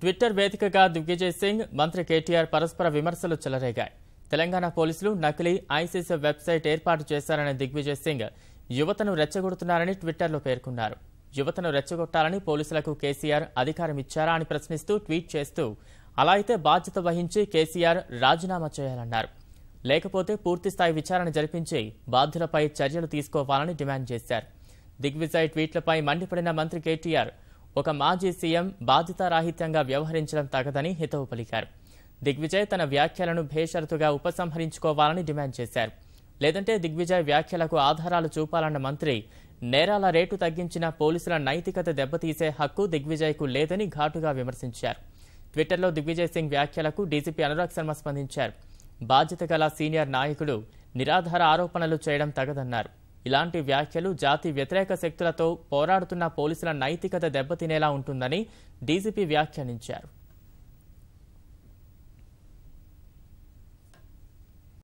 Twitter వేదికగా దిగ్విజయ్ సింగ్, మంత్రి కేటీఆర్ పరస్పర విమర్శలు చెలరేగాయి. తెలంగాణ పోలీసులు నకిలీ ఐసీసీ వెబ్సైట్ ఏర్పాటు చేశారనే దిగ్విజయ్ సింగ్ యువతను రెచ్చగొడుతున్నారని ట్విట్టర్లో పేర్కొన్నారు. యువతను రెచ్చగొట్టాలని పోలీసులకు కేసీఆర్ అధికారం ఇచ్చారా అని ప్రశ్నిస్తూ ట్వీట్ చేస్తూ, అలా అయితే బాధ్యత వహించి కేసీఆర్ రాజీనామా చేయాలన్నారు. లేకపోతే పూర్తిస్థాయి విచారణ జరిపించి బాధ్యులపై చర్యలు తీసుకోవాలని డిమాండ్ చేశారు. దిగ్విజయ్ ట్వీట్లపై మండిపడిన మంత్రి కేటీఆర్, ఒక మాజీ సీఎం బాధ్యతారాహిత్యంగా వ్యవహరించడం తగదని హితవు పలికారు. దిగ్విజయ్ తన వ్యాఖ్యలను బేషరతుగా ఉపసంహరించుకోవాలని డిమాండ్ చేశారు. లేదంటే దిగ్విజయ్ వ్యాఖ్యలకు ఆధారాలు చూపాలన్న మంత్రి, నేరాల రేటు తగ్గించిన పోలీసుల నైతికత దెబ్బతీసే హక్కు దిగ్విజయ్కు లేదని ఘాటుగా విమర్శించారు. ట్విట్టర్లో దిగ్విజయ్ సింగ్ వ్యాఖ్యలకు డీజీపీ అనురాగ్ శర్మ స్పందించారు. బాధ్యత గల సీనియర్ నాయకుడు నిరాధార ఆరోపణలు చేయడం తగదన్నారు. ఇలాంటి వ్యాఖ్యలు జాతి వ్యతిరేక శక్తులతో పోరాడుతున్న పోలీసుల నైతికత దెబ్బతినేలా ఉంటుందని డీజీపీ వ్యాఖ్యానించారు.